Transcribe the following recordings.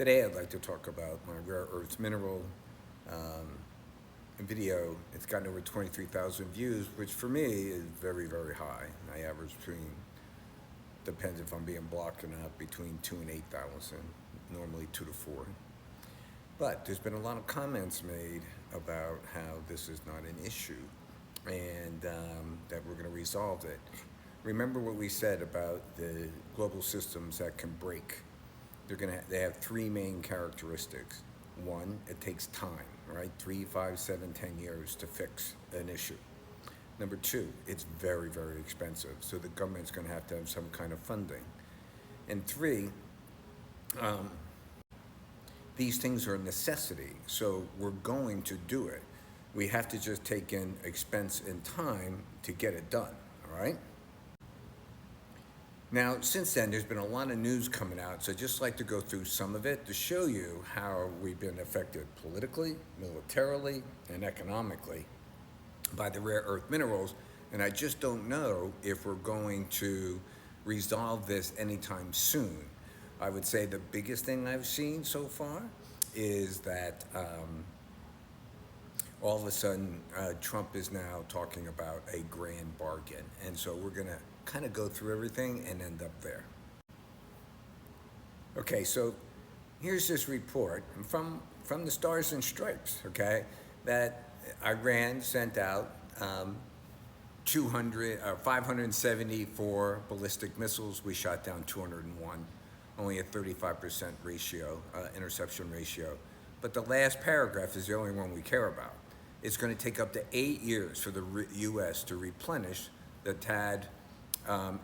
Today I'd like to talk about my rare earth mineral video. It's gotten over 23,000 views, which for me is very, very high. I average between, depends if I'm being blocked or not, between 2 and 8,000, normally 2 to 4. But there's been a lot of comments made about how this is not an issue and that we're going to resolve it. Remember what we said about the global systems that can break. They have three main characteristics. One, it takes time, right? 3, 5, 7, 10 years to fix an issue. Number two, it's very, very expensive. So the government's going to have some kind of funding. And three, these things are a necessity. So we're going to do it. We have to just take in expense and time to get it done, all right? Now, since then, there's been a lot of news coming out, so I'd just like to go through some of it to show you how we've been affected politically, militarily, and economically by the rare earth minerals, and I just don't know if we're going to resolve this anytime soon. I would say the biggest thing I've seen so far is that all of a sudden Trump is now talking about a grand bargain, and so we're going to kind of go through everything and end up there. Okay, so here's this report from the Stars and Stripes, okay, that Iran sent out 574 ballistic missiles. We shot down 201, only a 35% ratio, interception ratio. But the last paragraph is the only one we care about. It's going to take up to 8 years for the U.S. to replenish the THAAD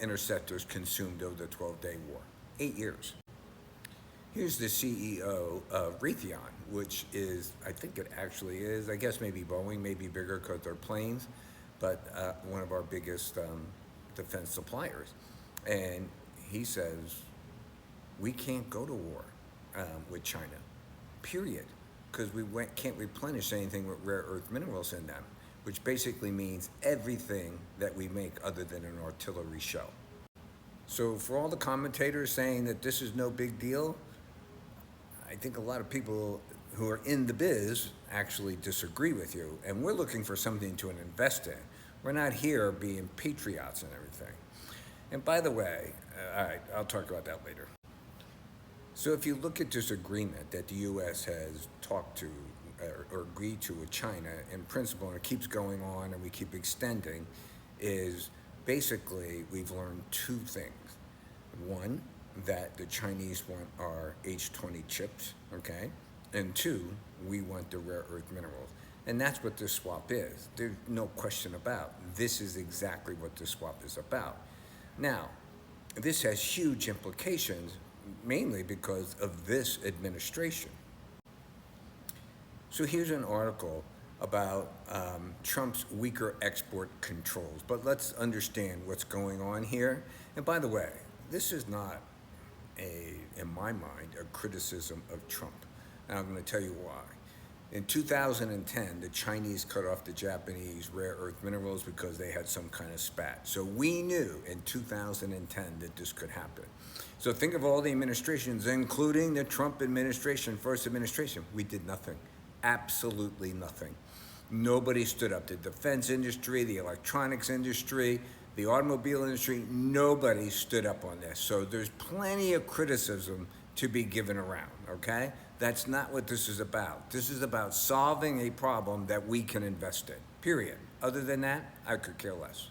interceptors consumed over the 12-day war. 8 years. Here's the CEO of Raytheon, which is, I think it actually is, I guess maybe Boeing, maybe bigger because they're planes, but one of our biggest defense suppliers. And he says, we can't go to war with China, period, because we can't replenish anything with rare earth minerals in them, which basically means everything that we make other than an artillery shell. So for all the commentators saying that this is no big deal, I think a lot of people who are in the biz actually disagree with you, and we're looking for something to invest in. We're not here being patriots and everything. And by the way, all right, I'll talk about that later. So if you look at this agreement that the U.S. has talked to or agreed to with China in principle, and it keeps going on and we keep extending, is basically we've learned two things. One, that the Chinese want our H-20 chips, okay? And two, we want the rare earth minerals. And that's what this swap is. There's no question about. This is exactly what this swap is about. Now, this has huge implications, mainly because of this administration. So here's an article about Trump's weaker export controls. But let's understand what's going on here. And by the way, this is not, in my mind, a criticism of Trump. And I'm going to tell you why. In 2010, the Chinese cut off the Japanese rare earth minerals because they had some kind of spat. So we knew in 2010 that this could happen. So think of all the administrations, including the Trump administration, first administration. We did nothing. Absolutely nothing. Nobody stood up. The defense industry, the electronics industry, the automobile industry, nobody stood up on this. So there's plenty of criticism to be given around, okay? That's not what this is about. This is about solving a problem that we can invest in, period. Other than that, I could care less.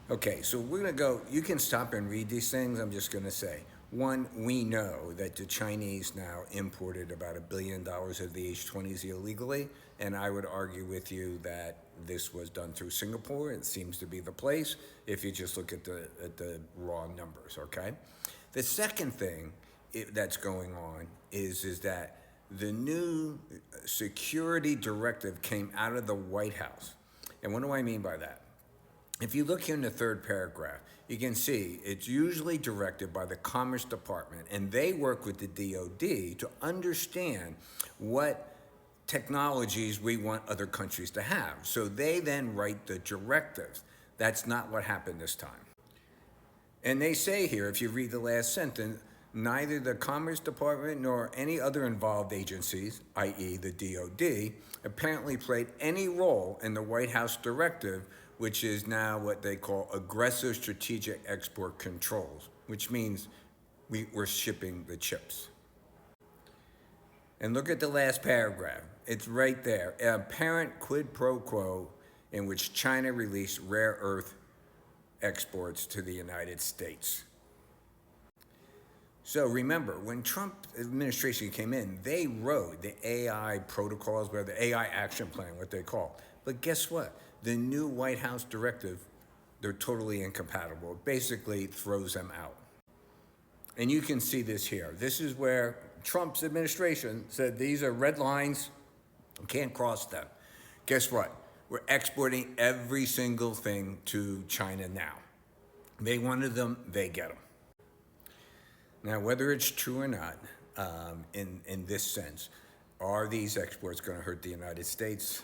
Okay, so we're gonna go, you can stop and read these things, I'm just gonna say. One, we know that the Chinese now imported about $1 billion of the H-20s illegally, and I would argue with you that this was done through Singapore. It seems to be the place if you just look at the raw numbers, okay? The second thing that's going on is that the new security directive came out of the White House. And what do I mean by that? If you look here in the third paragraph, you can see it's usually directed by the Commerce Department, and they work with the DOD to understand what technologies we want other countries to have. So they then write the directives. That's not what happened this time. And they say here, if you read the last sentence, neither the Commerce Department nor any other involved agencies, i.e. the DOD, apparently played any role in the White House directive, which is now what they call aggressive strategic export controls, which means we're shipping the chips. And look at the last paragraph. It's right there. A apparent quid pro quo in which China released rare earth exports to the United States. So remember, when Trump administration came in, they wrote the AI protocols, or the AI action plan, what they call. But guess what? The new White House directive, they're totally incompatible. It basically throws them out. And you can see this here. This is where Trump's administration said these are red lines, you can't cross them. Guess what? We're exporting every single thing to China now. They wanted them, they get them. Now, whether it's true or not, in this sense, are these exports going to hurt the United States?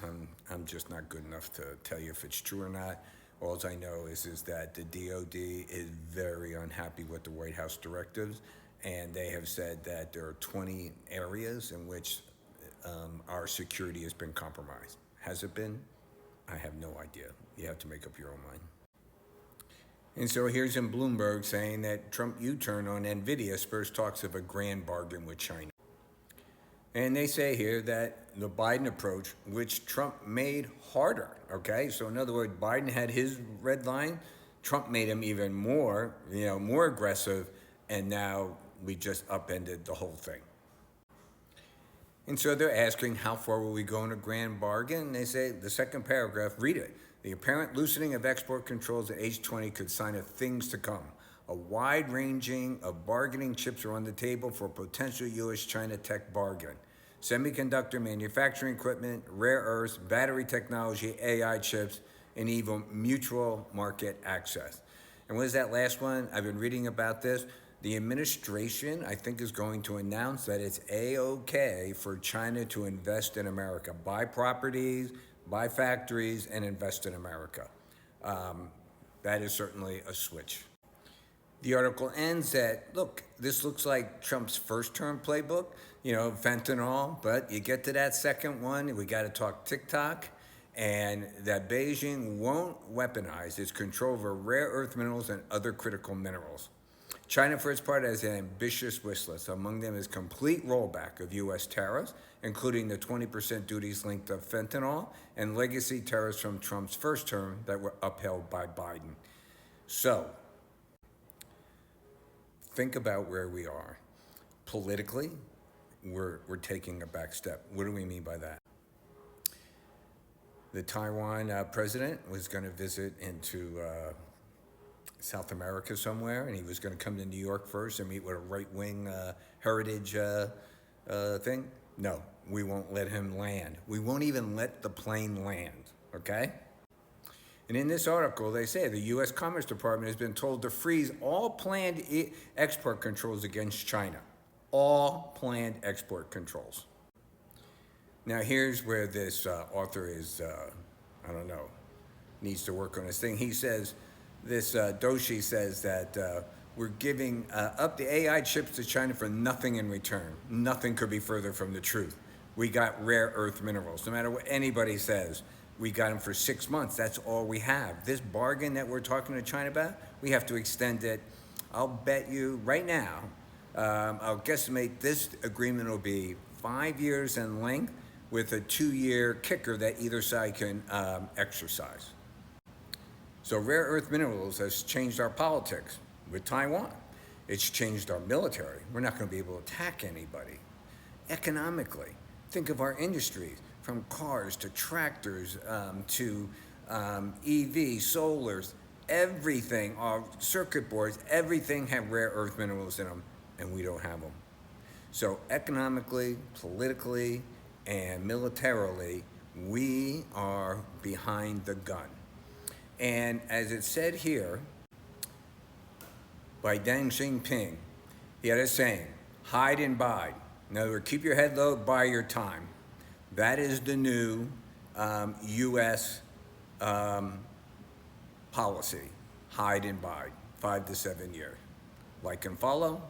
I'm just not good enough to tell you if it's true or not. All I know is that the DOD is very unhappy with the White House directives, and they have said that there are 20 areas in which our security has been compromised. Has it been? I have no idea. You have to make up your own mind. And so here's in Bloomberg saying that Trump U-turn on NVIDIA spurs talks of a grand bargain with China. And they say here that the Biden approach, which Trump made harder, okay? So in other words, Biden had his red line, Trump made him even more, more aggressive, and now we just upended the whole thing. And so they're asking, how far will we go in a grand bargain? And they say, the second paragraph, read it. The apparent loosening of export controls at age 20 could sign of things to come. A wide ranging of bargaining chips are on the table for a potential U.S.-China tech bargain. Semiconductor manufacturing equipment, rare earths, battery technology, AI chips, and even mutual market access. And what is that last one? I've been reading about this. The administration, I think, is going to announce that it's A-OK for China to invest in America, buy properties, buy factories, and invest in America. That is certainly a switch. The article ends that, look, this looks like Trump's first term playbook, fentanyl, but you get to that second one, we got to talk TikTok, and that Beijing won't weaponize its control over rare earth minerals and other critical minerals. China, for its part, has an ambitious wish list. Among them is complete rollback of U.S. tariffs, including the 20% duties linked to fentanyl and legacy tariffs from Trump's first term that were upheld by Biden. So, think about where we are. Politically, we're taking a back step. What do we mean by that? The Taiwan president was going to visit into South America somewhere, and he was going to come to New York first and meet with a right-wing heritage thing. No, we won't let him land. We won't even let the plane land, okay? And in this article, they say the U.S. Commerce Department has been told to freeze all planned export controls against China. All planned export controls. Now, here's where this author is, needs to work on his thing. He says, this Doshi says that we're giving up the AI chips to China for nothing in return. Nothing could be further from the truth. We got rare earth minerals. No matter what anybody says, we got them for 6 months. That's all we have. This bargain that we're talking to China about, we have to extend it. I'll bet you right now, I'll guesstimate this agreement will be 5 years in length with a 2-year kicker that either side can exercise. So rare earth minerals has changed our politics with Taiwan. It's changed our military. We're not going to be able to attack anybody. Economically, think of our industries, from cars to tractors to EV, solars, everything, our circuit boards, everything have rare earth minerals in them, and we don't have them. So economically, politically, and militarily, we are behind the gun. And as it said here by Deng Xiaoping, he had a saying, hide and bide. In other words, keep your head low, buy your time. That is the new U.S. Policy, hide and bide, 5 to 7 years. Like and follow.